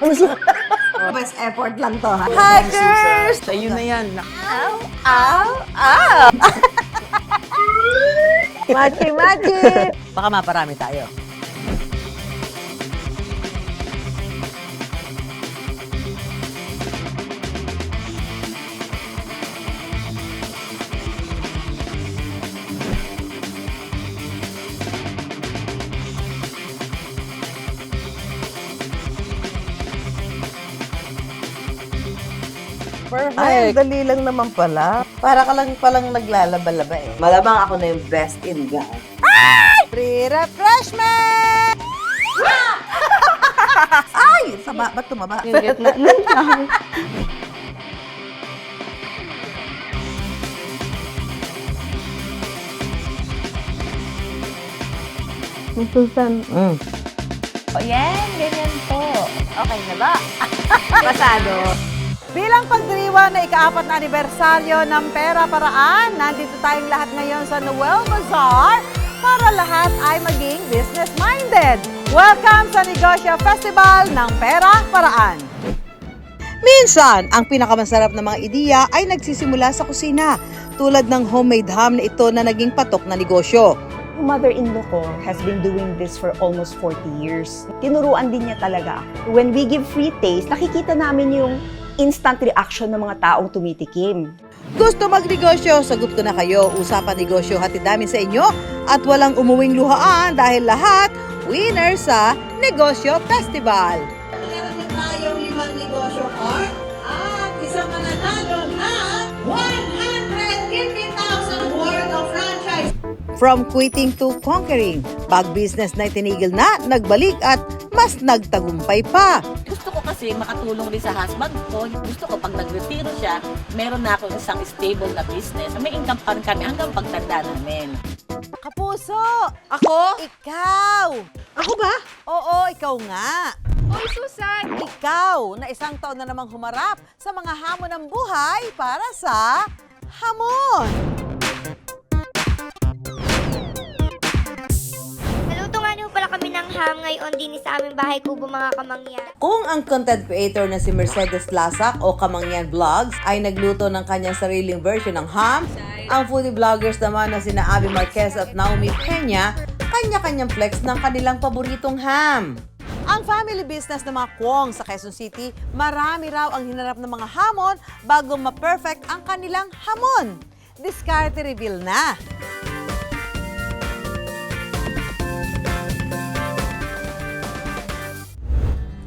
Best effort lang to, ha? Hackers! Sa'yo na yan. Ow! Ow! Ow! Machi, machi! Baka maparami tayo. Perfect. Ay, dali lang naman pala. Para ka lang palang naglalaba-laba eh. Malamang ako na yung best in God. Free refreshment! Ay! Sama, ba't tumaba? Yung gitna nun. Susan. O yan, ganyan po. Okay na ba? Pasado. Bilang pagdiriwang na ika-4 na anibersaryo ng Pera Paraan, nandito tayong lahat ngayon sa Noel Bazaar para lahat ay maging business-minded. Welcome sa Negosyo Festival ng Pera Paraan. Minsan, ang pinakamasarap na mga ideya ay nagsisimula sa kusina, tulad ng homemade ham na ito na naging patok na negosyo. Mother-in-law ko has been doing this for almost 40 years. Tinuruan din niya talaga ako. When we give free taste, nakikita namin yung instant reaction ng mga taong tumitikim. Gusto magnegosyo? Sagot ko na kayo. Usapan negosyo, hatid namin sa inyo at walang umuwing luhaan dahil lahat winner sa Negosyo Festival. Meron din tayong 5 negosyo card at isang mananalo na 150,000 worth of franchise. From quitting to conquering, pag-business na itinigil na, nagbalik at mas nagtagumpay pa. Gusto ko kasi makatulong rin sa husband ko. Gusto ko pag nag-retiro siya, meron na ako isang stable na business. May income pa rin kami hanggang pagtanda namin. Kapuso! Ako? Ikaw! Ako ba? Oo, ikaw nga. Hoy, Susan! Ikaw na isang taon na namang humarap sa mga hamon ng buhay para sa hamon. Naluto nga niyo pala kami ng ham ngayon din sa aming bahay kubo mga kamangyan. Kung ang content creator na si Mercedes Lasak o Kamangyan Vlogs ay nagluto ng kanyang sariling version ng ham, ang foodie vloggers naman na sina Abby Marquez at Naomi Peña, kanya-kanyang flex ng kanilang paboritong ham. Ang family business ng mga Kwong sa Quezon City, marami raw ang hinarap ng mga hamon bago ma-perfect ang kanilang hamon. Diskarte reveal na.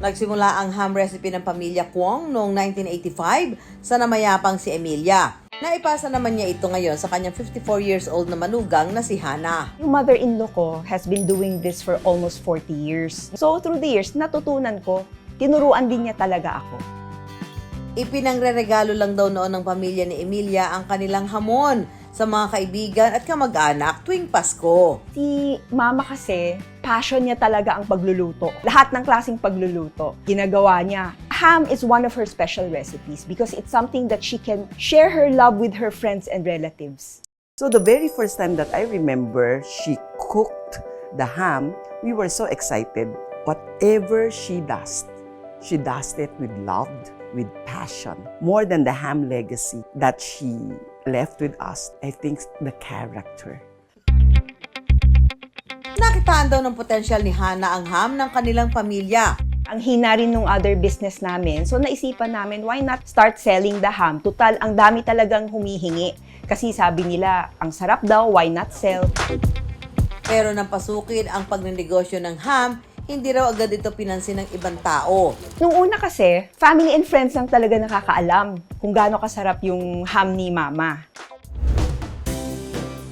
Nagsimula ang ham recipe ng pamilya Kwong noong 1985 sa namayapang si Emilia. Naipasa naman niya ito ngayon sa kanyang 54 years old na manugang na si Hana. Yung mother-in-law ko has been doing this for almost 40 years. So through the years, natutunan ko, tinuruan din niya talaga ako. Ipinangreregalo lang daw noon ng pamilya ni Emilia ang kanilang hamon sa mga kaibigan at kamag-anak tuwing Pasko. Si mama kasi, passion niya talaga ang pagluluto. Lahat ng klaseng pagluluto, ginagawa niya. Ham is one of her special recipes because it's something that she can share her love with her friends and relatives. So the very first time that I remember she cooked the ham, we were so excited. Whatever she does it with love, with passion. More than the ham legacy that she left with us, I think the character. Nakitaan daw ng potensyal ni Hana ang ham ng kanilang pamilya. Ang hina rin ng other business namin, so naisipan namin, why not start selling the ham? Tutal, ang dami talagang humihingi. Kasi sabi nila, ang sarap daw, why not sell? Pero nang pasukin ang pagnenegosyo ng ham, hindi raw agad ito pinansin ng ibang tao. Nung una kasi, family and friends lang talaga nakakaalam kung gaano kasarap yung ham ni mama.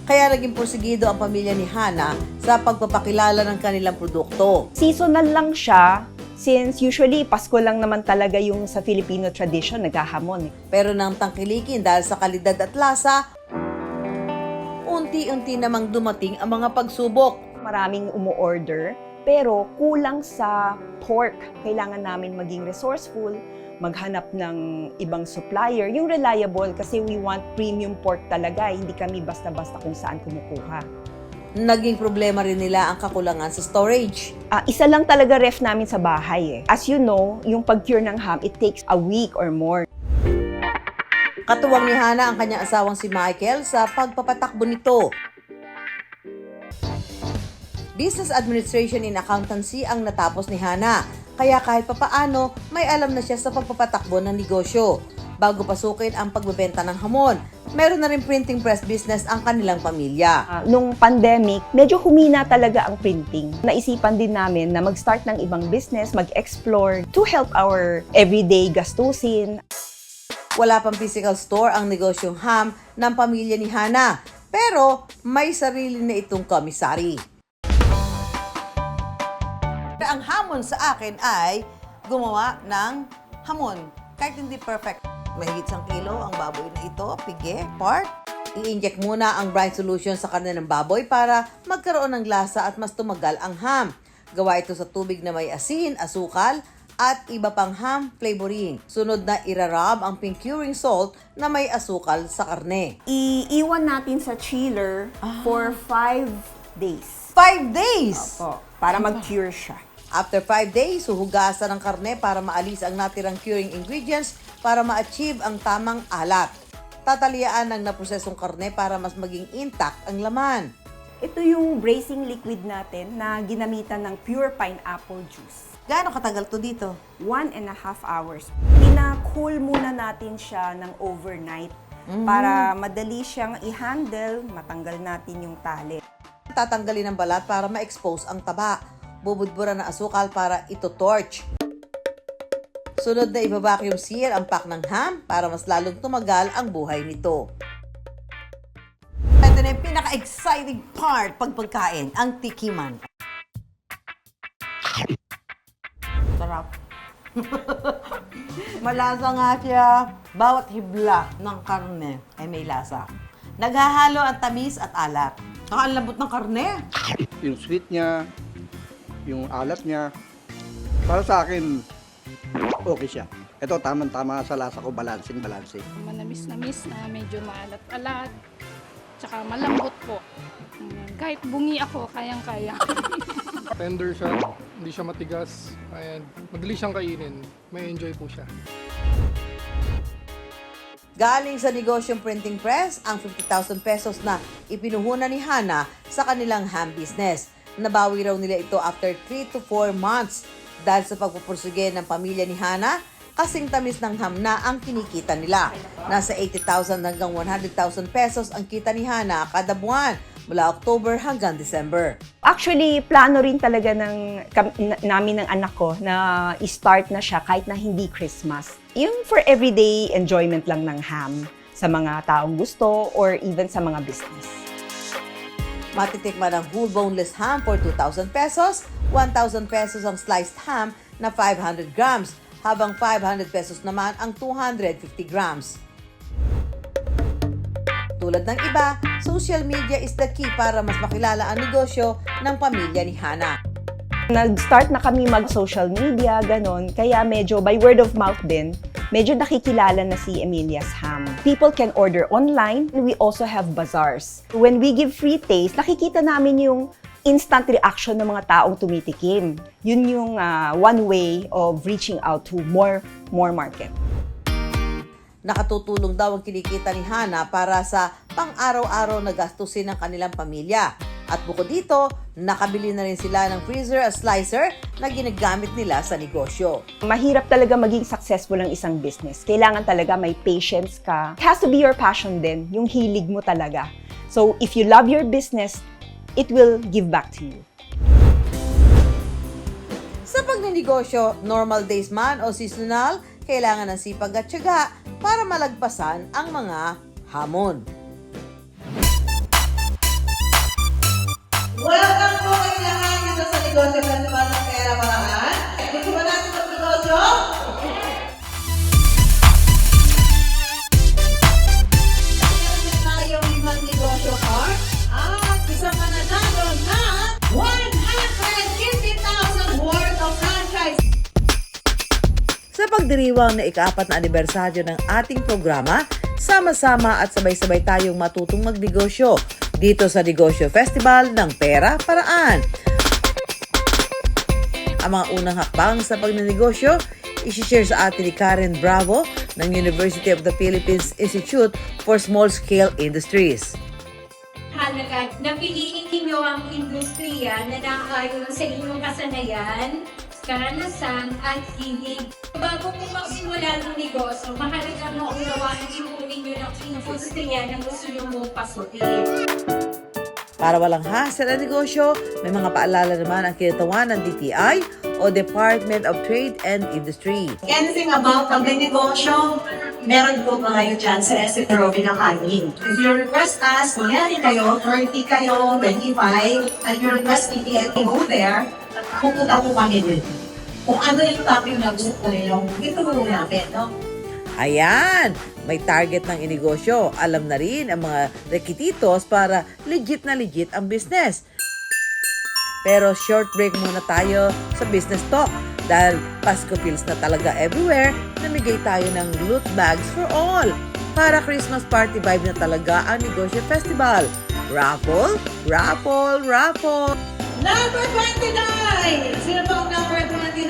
Kaya naging porsigido ang pamilya ni Hana sa pagpapakilala ng kanilang produkto. Seasonal lang siya, since usually Pasko lang naman talaga yung sa Filipino tradition, naghahamon. Pero nang tangkilikin dahil sa kalidad at lasa, unti-unti namang dumating ang mga pagsubok. Maraming umu-order, pero kulang sa pork. Kailangan namin maging resourceful, maghanap ng ibang supplier, yung reliable kasi we want premium pork talaga, hindi kami basta-basta kung saan kumukuha. Naging problema rin nila ang kakulangan sa storage. Isa lang talaga ref namin sa bahay eh. As you know, yung pag-cure ng ham, it takes a week or more. Katuwang ni Hana ang kanyang asawang si Michael sa pagpapatakbo nito. Business Administration in Accountancy ang natapos ni Hana, kaya kahit papaano may alam na siya sa pagpapatakbo ng negosyo. Bago pasukin ang pagbebenta ng hamon, meron na rin printing press business ang kanilang pamilya. Nung pandemic, medyo humina talaga ang printing. Naisipan din namin na mag-start ng ibang business, mag-explore to help our everyday gastusin. Wala pang physical store ang negosyong ham ng pamilya ni Hana, pero may sarili na itong commissary. Ang hamon sa akin ay gumawa ng hamon. Kahit hindi perfect, mahigit 1 kilo ang baboy na ito, pige, pork. I-inject muna ang brine solution sa karne ng baboy para magkaroon ng lasa at mas tumagal ang ham. Gawa ito sa tubig na may asin, asukal, at iba pang ham flavoring. Sunod na irarab ang pink curing salt na may asukal sa karne. Iiwan natin sa chiller for 5 days. 5 days! Opo, para mag-cure siya. After 5 days, huhugasan ang karne para maalis ang natirang curing ingredients para ma-achieve ang tamang alat. Tataliaan ng naprosesong karne para mas maging intact ang laman. Ito yung bracing liquid natin na ginamitan ng pure pineapple juice. Gaano katagal to dito? 1.5 hours. Pina-cool muna natin siya ng overnight para madali siyang i-handle, matanggal natin yung tali. Tatanggalin ang balat para ma-expose ang taba. Bubudburan ng asukal para ito torch. Sunod na i-vacuum seal ang pack ng ham para mas lalong tumagal ang buhay nito. Ito na yung pinaka-exciting part pag pagkain, ang tikiman. Sarap. Malasa nga siya. Bawat hibla ng karne ay may lasa. Naghahalo ang tamis at alat. Ang lambot ng karne. Yung sweet niya, yung alat niya, para sa akin, okay siya. Ito, tamang-tama sa lasa ko, balancing. Manamis-namis na medyo maalat-alat, tsaka malambot po. Kahit bungi ako, kayang-kaya. Tender siya, hindi siya matigas, and madali siyang kainin. May enjoy po siya. Galing sa negosyong printing press, ang 50,000 pesos na ipinuhunan ni Hana sa kanilang ham business. Nabawi raw nila ito after 3 to 4 months dahil sa pagpupursige ng pamilya ni Hana, kasing tamis ng ham na ang kinikita nila. Nasa 80,000 hanggang 100,000 pesos ang kita ni Hana kada buwan mula October hanggang December. Actually, plano rin talaga namin ng anak ko na i-start na siya kahit na hindi Christmas. Yung for everyday enjoyment lang ng ham sa mga taong gusto or even sa mga business. Matitikman ang whole boneless ham for 2,000 pesos, 1,000 pesos ang sliced ham na 500 grams, habang 500 pesos naman ang 250 grams. Tulad ng iba, social media is the key para mas makilala ang negosyo ng pamilya ni Hana. Nag-start na kami mag-social media, ganon, kaya medyo by word of mouth din, medyo nakikilala na si Emilia's Ham. People can order online, and we also have bazaars. When we give free taste, nakikita namin yung instant reaction ng mga taong tumitikim. Yun yung one way of reaching out to more market. Nakatutulong daw ang kinikita ni Hana para sa pang-araw-araw na gastusin ng kanilang pamilya. At bukod dito, nakabili na rin sila ng freezer at slicer na ginagamit nila sa negosyo. Mahirap talaga maging successful ang isang business. Kailangan talaga may patience ka. It has to be your passion din, yung hilig mo talaga. So if you love your business, it will give back to you. Sa pagnenegosyo, normal days man o seasonal, kailangan ng sipag at tiyaga para malagpasan ang mga hamon. Welcome po kayo lahat dito sa negosyo ng pera paraan. Gusto ba natin mag-negosyo? Tayong ibang negosyo card at isang mananalo na 150,000 worth of franchise. Sa pagdiriwang na ika-4 na anibersaryo ng ating programa, sama-sama at sabay-sabay tayong matutong magnegosyo. dito sa Negosyo Festival ng Pera Paraan. Ang mga unang hakbang sa pagnenegosyo, isi-share sa atin ni Karen Bravo ng University of the Philippines Institute for Small-Scale Industries. Halaga na piliin ninyo ang industriya na nakaayon sa inyong kasanayan, karanasan at hilig. Bago po magsimula ng negosyo, mahalaga na unawaan po ninyo ng industriya na gusto nyo mong pasukin. Para walang hassle ang negosyo, may mga paalala naman ang kinatawan ng DTI o Department of Trade and Industry. Anything about pagnenegosyo, meron po ba kayo dyan sa Estate Robin ng Hangin? If you request us, kunyari kayo, 30 kayo, 25, and you request DTI to go there, pupunta po kami din. Kung ano yung topic na gusto nyo, ito po namin, no? Ayan! May target ng inegosyo. Alam na rin ang mga requisitos para legit na legit ang business. Pero short break muna tayo sa business talk dahil Pasko feels na talaga everywhere, namigay tayo ng loot bags for all. Para Christmas party vibe na talaga ang Negosyo Festival. Raffle, raffle, raffle! Number 29! Sino po ang number 29?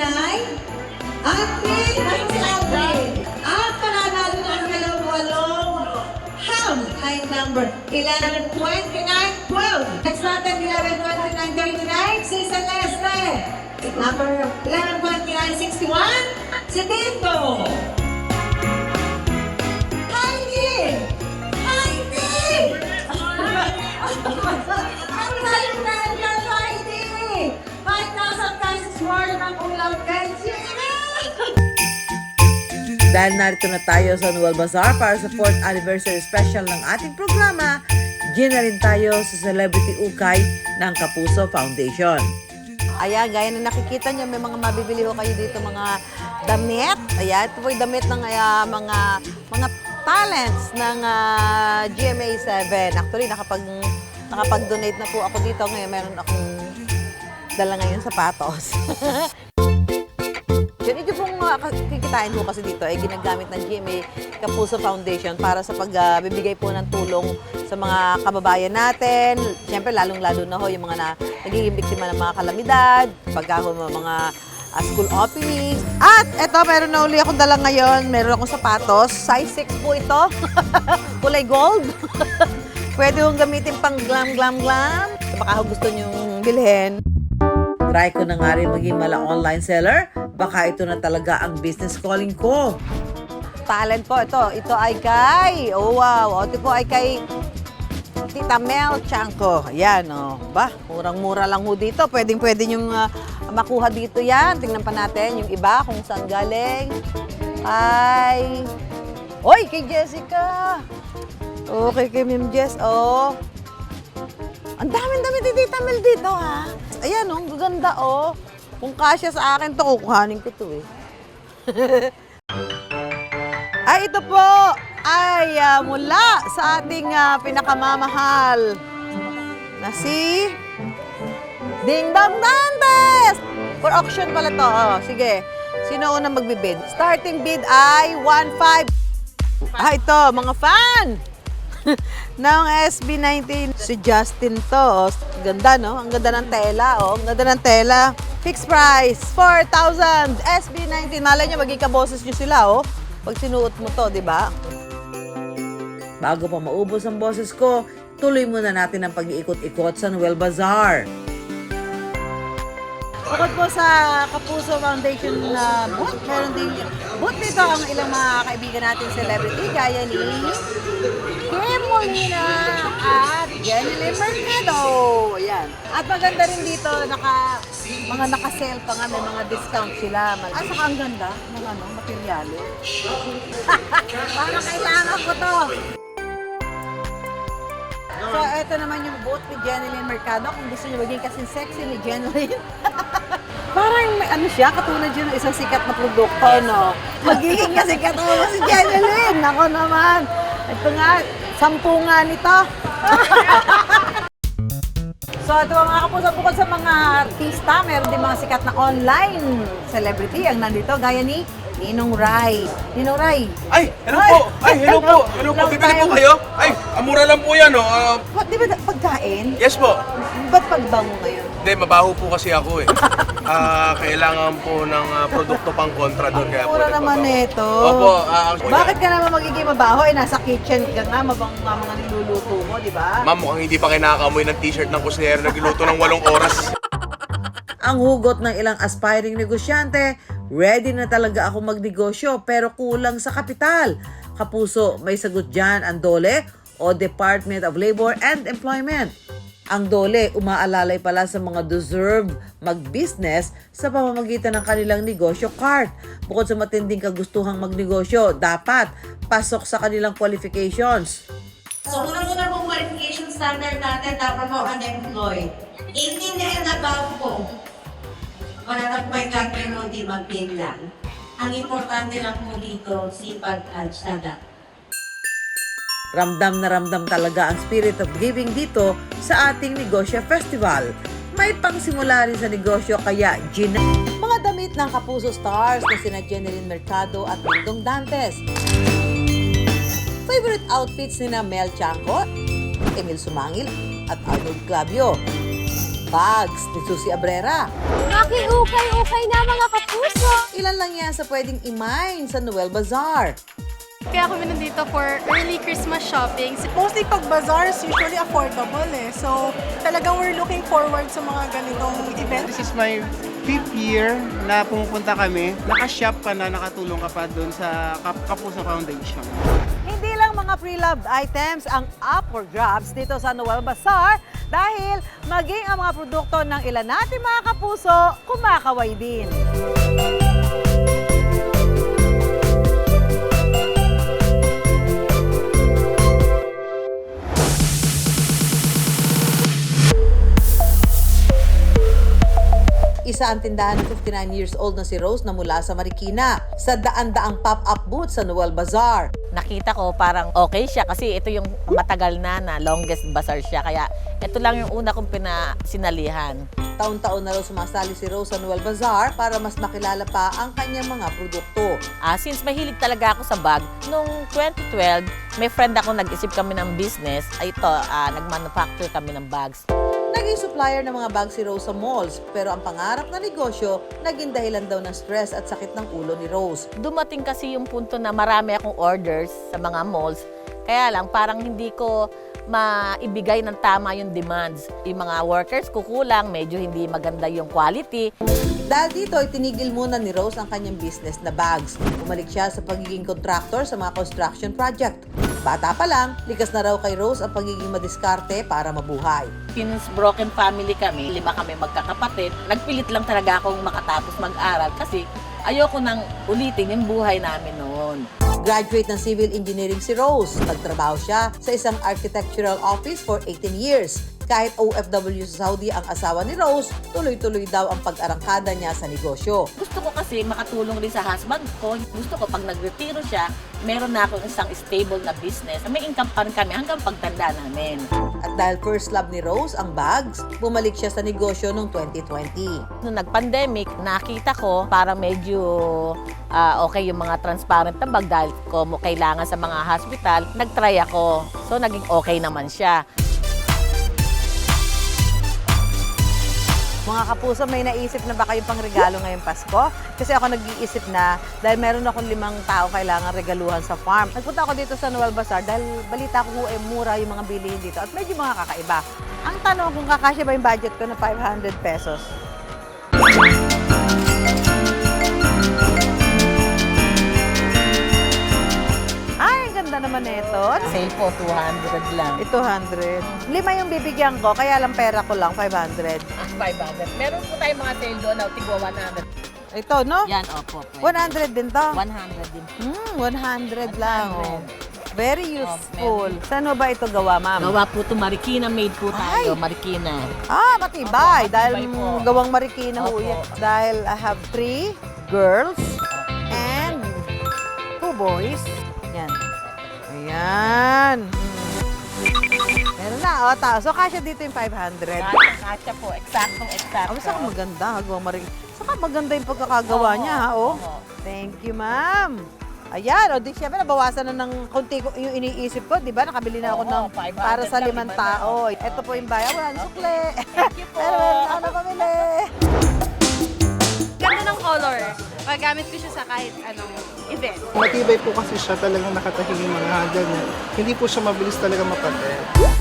Andre! Ay, si Andre! At pananalo na ang dalawang walong ham ay number 11, 29, 12. Next natin, 11, 29, 39, si Celeste. Number 11, 29, 61, si Tito. Heidi! Heidi! Ang lalim na yan, Heidi! 5,000 pesos worth ng ulam bensin. Dahil narito na tayo sa Noel Bazaar para sa 4th anniversary special ng ating programa, gina rin tayo sa Celebrity Ukay ng Kapuso Foundation. Ayan, gaya na nakikita nyo, may mga mabibili ho kayo dito, mga damit. Ayan, ito po yung damit ng mga talents ng GMA7. Actually, nakapag-donate na po ako dito. Ngayon, meron akong dala ngayon sapatos. Yun, ito pong kikitain ko kasi dito ay ginagamit ng GMA Kapuso Foundation para sa pagbibigay po ng tulong sa mga kababayan natin. Siyempre, lalong-lalo na ho yung mga nagiging biktima ng mga kalamidad, pagka ho mga school openings. At eto, meron na uli akong dala ngayon. Meron akong sapatos. Size 6 po ito. Kulay gold. Pwede hong gamitin pang glam. Baka ho gusto nyong bilhin. Try ko na nga rin maging online seller. Baka ito na talaga ang business calling ko. Talent po ito. Ito ay kay, oh wow, ito po ay kay Tita Mel Chanco. Ayan, oh. Ba, murang-mura lang ho dito. Pwede yung makuha dito yan. Tingnan pa natin yung iba kung saan galing. Ay, oy, kay Jessica. Okay, kay Ma'am Jess, oh. Ang dami ni Tita Mel dito, ha? Ayan, oh, gaganda, oh. Kung kasya sa akin to, kukuhanin ko to, eh. Ay, ito po ay mula sa ating pinakamamahal na si Ding Dong Dantes! For auction pala to. Oh, sige. Sino unang magbibid? Starting bid ay 1.5. Ah, ito, mga fan! ng SB19. Si Justin to. Oh. Ganda, no? Ang ganda ng tela, oh. Ang ganda ng tela. Fixed price, 4,000. SB19. Malay nyo, maging kaboses nyo sila, oh. Pag sinuot mo to, di ba? Bago pa maubos ang boses ko, tuloy muna natin ang pag-iikot-ikot sa Noel Bazaar. Bukod po sa Kapuso Foundation na booth, meron din booth dito ang ilang mga kaibigan natin celebrity gaya ni Kim Molina at Jenny Lee Mercado. Ayan. At maganda rin dito, mga naka-sale pa nga, may mga discount sila. At saka ang ganda ng materyales. Parang kailangan ko to. So, ito naman yung booth ni Jenny Lee Mercado. Kung gusto niyo maging kasing sexy ni Jenny Lee. Parang may siya, katulad yun ng isang sikat na produkto, no? Magiging kasi katulad si Jenny Lee. Nako naman. Ito nga, 10 nga nito. So, ito mga kapuso, bukod sa mga artista, meron din mga sikat na online celebrity ang nandito, gaya ni Ninong Ray. Ninong Ray, Ay, hello po! Ay, hello po! Hello po! Long Bibili po time. kayo? Ay, mura lang po yan, oh. di ba pagkain? Yes po. Ba't pagbango ngayon? Hindi, mabaho po kasi ako eh. Kailangan po ng produkto pang kontra doon. Kaya po Mura naman nagbabaho. ito. Opo. Bakit ka naman magiging mabaho? Eh, nasa kitchen ka nga, mabang nga mga niluluto mo, di ba? Ma'am, mukhang hindi pa kinakamoy ng t-shirt ng kusinero nagluluto ng 8 oras. Ang hugot ng ilang aspiring negosyante, ready na talaga ako magnegosyo pero kulang sa kapital. Kapuso, may sagot dyan ang DOLE o Department of Labor and Employment. Ang DOLE umaalalay pala sa mga deserve mag-business sa pamamagitan ng kanilang negosyo card. Bukod sa matinding kagustuhang magnegosyo, dapat pasok sa kanilang qualifications. So, unang-una pong qualification standard natin, dapat po unemployed. 18 and above po. Wala na po yung gagawin di magpinlan. Ang importante lang po dito, sipag at syaga. Ramdam na ramdam talaga ang spirit of giving dito sa ating Negosyo Festival. May pangsimula rin sa negosyo kaya mga damit ng Kapuso Stars na sina Jeneline Mercado at Dingdong Dantes. Favorite outfits nina Mel Chanco, Emil Sumangil at Arnold Clavio. Bags ni Susie Abrera. Nakikukay-ukay na mga kapuso! Ilan lang yan sa pwedeng imain sa Noel Bazaar. Kaya kami nandito for early Christmas shopping. Mostly pag bazaars, usually affordable eh. So, talagang we're looking forward sa mga ganitong event. This is my 5th year na pumupunta kami. Naka-shop ka na, nakatulong ka pa doon sa Kapuso Foundation. Hindi lang mga pre-loved items ang up for grabs dito sa Noel Bazaar dahil maging ang mga produkto ng ilan natin mga kapuso, kumakaway din. Isa ang tindahan ng 59 years old na si Rose na mula sa Marikina sa daan-daang pop-up booth sa Noel Bazaar. Nakita ko parang okay siya kasi ito yung matagal na longest bazaar siya. Kaya ito lang yung una kong pinasinalihan. Taon-taon na raw sumasali si Rose sa Noel Bazaar para mas makilala pa ang kanyang mga produkto. Since mahilig talaga ako sa bag, nung 2012, may friend ako nag-isip kami ng business. Ito, nag-manufacture kami ng bags. Naging supplier ng mga bag si Rose sa malls, pero ang pangarap na negosyo naging dahilan daw ng stress at sakit ng ulo ni Rose. Dumating kasi yung punto na marami akong orders sa mga malls. Kaya lang, parang hindi ko maibigay ng tama yung demands. Yung mga workers kukulang, medyo hindi maganda yung quality. Dahil dito, itinigil muna ni Rose ang kanyang business na bags. Bumalik siya sa pagiging contractor sa mga construction project. Bata pa lang, likas na raw kay Rose ang pagiging madiskarte para mabuhay. Since broken family kami, 5 kami magkakapatid, nagpilit lang talaga akong makatapos mag-aral kasi ayoko nang ulitin yung buhay namin noon. Graduate ng civil engineering si Rose. Nagtrabaho siya sa isang architectural office for 18 years. Kahit OFW sa Saudi ang asawa ni Rose, tuloy-tuloy daw ang pag-arangkada niya sa negosyo. Gusto ko kasi makatulong rin sa husband ko. Gusto ko pag nagretiro siya, meron na akong isang stable na business. May income pa rin kami hanggang pagtanda namin. At dahil first love ni Rose ang bags, bumalik siya sa negosyo noong 2020. Nung nag-pandemic, nakita ko parang medyo okay yung mga transparent na bag dahil ko kailangan sa mga hospital. Nag-try ako. So naging okay naman siya. Mga kapuso, may naisip na ba kayong pangregalo ngayong Pasko? Kasi ako nag-iisip na dahil meron akong 5 tao kailangan regaluhan sa farm. Nagpunta ako dito sa Noel Bazaar dahil balita ko mura yung mga bilihin dito at medyo mga kakaiba. Ang tanong kung kakasya ba yung budget ko na 500 pesos. Ay, ang ganda naman ito. Sale po, 200 lang. 200. 5 yung bibigyan ko, kaya lang pera ko lang, 500. 500. Meron po tayong mga sale doon, tigwa 100. Ito, no? Yan, opo. 100 din to? 100 din. 100 lang. Oh. Very useful. Saan mo ba ito gawa, ma'am? Gawa po ito, Marikina made po tayo, Ay! Marikina. Matibay. Opo, Dahil matibay po. gawang Marikina ho Opo. yan. Dahil I have 3 girls and 2 boys. Yan. Ayan. Meron na. na. O, so kasya dito yung 500. Kasya po, eksakto. Saka maganda, Gwa Marie. Saka maganda yung pagkakagawa niya, ha? Thank you, ma'am. Ayan, di syempre nabawasan na ng konti yung iniisip ko, di ba? Nakabili na ako ng 500 para sa 5 lang, tao. Ito po yung bayan, wala na sukle. Thank you po. Pero meron ako na pamili. Ganda ng color. Magamit ko siya sa kahit anong event. Matibay po kasi siya, talagang nakatahimik yung mga ganyan. Hindi po siya mabilis talaga mapatay.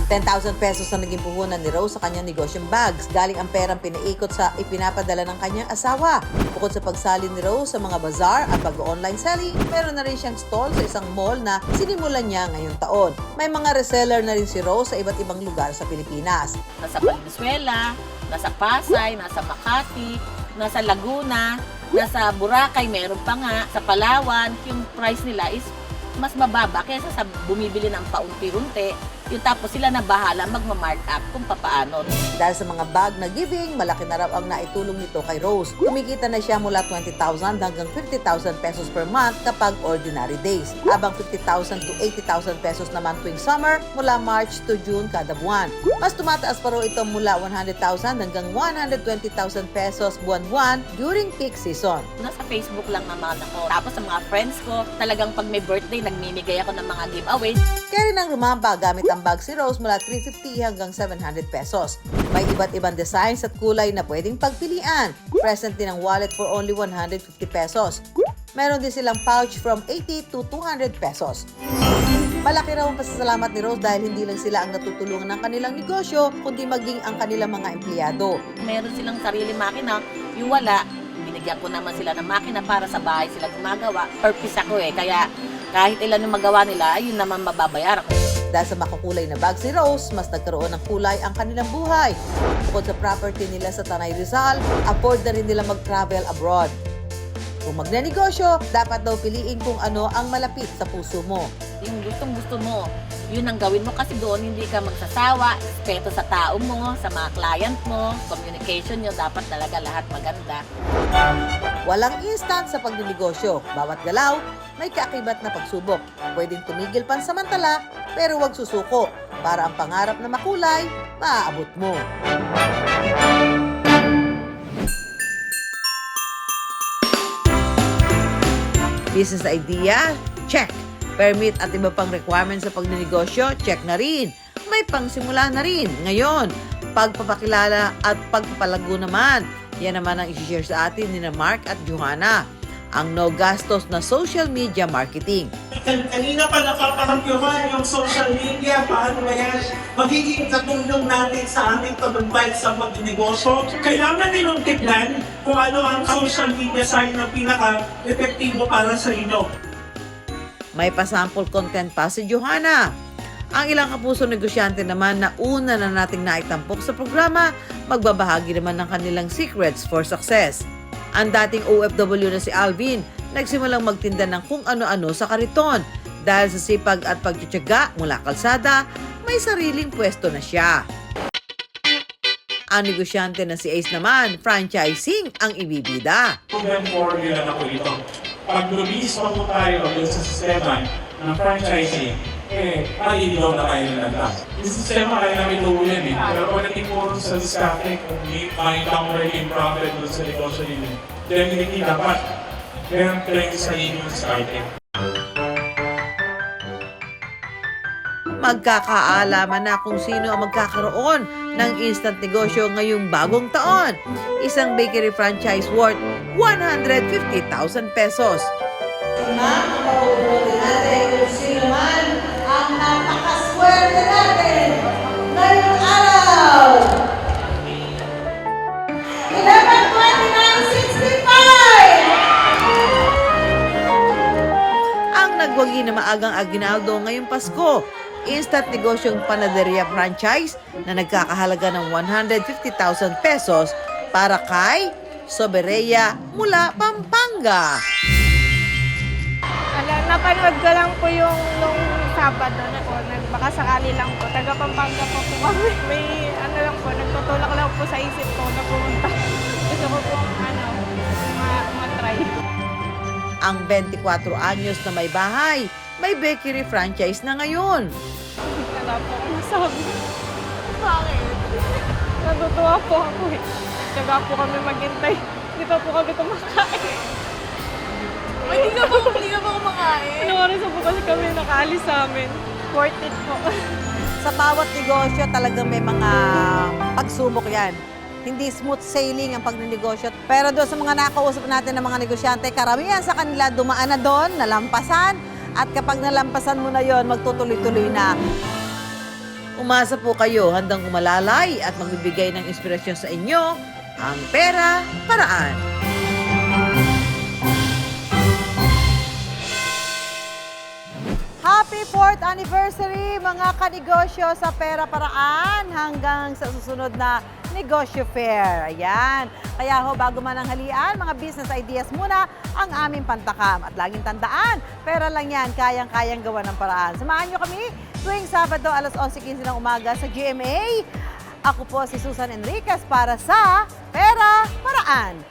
10,000 pesos ang naging puhunan ni Rose sa kanyang negosyong bags. Galing ang perang pinaikot sa ipinapadala ng kanyang asawa. Bukod sa pagsali ni Rose sa mga bazaar at pag-online selling, meron na rin siyang stall sa isang mall na sinimulan niya ngayong taon. May mga reseller na rin si Rose sa iba't ibang lugar sa Pilipinas. Nasa Valenzuela, nasa Pasay, nasa Makati, nasa Laguna, nasa Boracay, meron pa nga. Sa Palawan, yung price nila is mas mababa kaysa sa bumibili ng paunti-unti. Yung tapos sila na bahala magma-mark up kung papaano. Dahil sa mga bag na giving, malaki na raw ang naitulong nito kay Rose. Kumikita na siya mula 20,000 hanggang 50,000 pesos per month kapag ordinary days. Habang 50,000 to 80,000 pesos naman tuwing summer mula March to June kada buwan. Mas tumataas pa raw ito mula 100,000 hanggang 120,000 pesos buwan-buwan during peak season. Nasa Facebook lang naman ako. Tapos sa mga friends ko, talagang pag may birthday, nagmimigay ako ng mga giveaways. Kaya rin ang rumamba gamit ang bag si Rose mula 350 hanggang 700 pesos. May iba't ibang designs at kulay na pwedeng pagpilian. Present din ang wallet for only 150 pesos. Meron din silang pouch from 80 to 200 pesos. Malaki raw ang pasasalamat ni Rose dahil hindi lang sila ang natutulungan ng kanilang negosyo, kundi maging ang kanilang mga empleyado. Meron silang sarili makina, yung wala, binigyan ko naman sila ng makina para sa bahay sila gumagawa. Purpose ako kaya kahit ilan yung magawa nila, ayun naman mababayaran ko. Dahil sa makukulay na bag si Rose, mas nagkaroon ng kulay ang kanilang buhay. Bukod sa property nila sa Tanay Rizal, afford na rin nila mag-travel abroad. Kung magnenegosyo, dapat daw piliin kung ano ang malapit sa puso mo. Yung gustong-gusto mo, yun ang gawin mo kasi doon hindi ka magsasawa, respeto sa tao mo, sa mga client mo, communication nyo, dapat talaga lahat maganda. Walang instant sa pagnenegosyo. Bawat galaw, may kaakibat na pagsubok. Pwedeng tumigil pansamantala, pero huwag susuko para ang pangarap na makulay, maaabot mo. Business idea? Check. Permit at iba pang requirements sa pagnenegosyo? Check na rin. May pangsimula na rin. Ngayon, pagpapakilala at pagpapalago naman. Yan naman ang isi-share sa atin ni Mark at Johanna. Ang no gastos na social media marketing. Kanina pa napapahagyuhan yung social media, paano ba yan? Magiging katulong natin sa aming tagumpay sa pagnegosyo. Kailangan nilang tignan kung ano ang social media site na pinaka-epektibo para sa inyo. May pasample content pa si Johanna. Ang ilang kapuso negosyante naman na una na nating naitampok sa programa, magbabahagi naman ng kanilang secrets for success. Ang dating OFW na si Alvin, nagsimulang magtinda ng kung ano-ano sa kariton. Dahil sa sipag at pagtitiyaga mula kalsada, may sariling pwesto na siya. Ang negosyante na si Ace naman, franchising ang ibibida. Program formula na po ito. Pag release pa po tayo sa sistema ng franchising, maiilaw na tayo ng landas. Yung sistema kaya namin tuwin Pero pag natin po sa discount, kung makita mo rin yung profit doon sa negosyo ninyo, definitely dapat meron trend sa inyong discounting. Magkakaalaman na kung sino ang magkakaroon ng instant negosyo ngayong bagong taon. Isang bakery franchise worth 150,000 pesos. Ma'am, pauulit natin kung sino man ang napakaswerte natin ngayong araw. 11/29/65! Ang nagwagi na maagang aginaldo ngayong Pasko. Instant negosyong panaderia franchise na nagkakahalaga ng 150,000 pesos para kay Sobereya mula Pampanga. Napanood ko lang po yung nung Sabado na po. Baka sakali lang po. Taga Pampanga po kami. May lang po, nagtutulak lang po sa isip ko na pumunta. Gusto ko po matry. Ang 24 anyos na may bahay, may bakery franchise na ngayon. Wala po akong masabi. natutuwa po ako eh. Tsaga po kami maghintay. Hindi pa po kami kumakain. Hindi ka pa kumakain? Ano oras na po kasi kami nakaalis sa amin. Worth it po. Sa bawat negosyo talagang may mga pagsubok yan. Hindi smooth sailing ang pagnenegosyo. Pero doon sa mga nakausap natin ng mga negosyante, karamihan sa kanila dumaan na doon, nalampasan. At kapag nalampasan mo na yon, magtutuloy-tuloy na. Umasa po kayo handang umalalay at magbibigay ng inspirasyon sa inyo ang Pera Paraan. Happy 4th anniversary mga kanegosyo sa Pera Paraan hanggang sa susunod na Negosyo Fair. Ayan. Kaya ho, bago man ang halian, mga business ideas muna ang aming pantakam. At laging tandaan, pera lang yan, kayang-kayang gawa ng paraan. Samahan nyo kami tuwing Sabado alas 11:15 ng umaga sa GMA. Ako po si Susan Enriquez para sa Pera Paraan.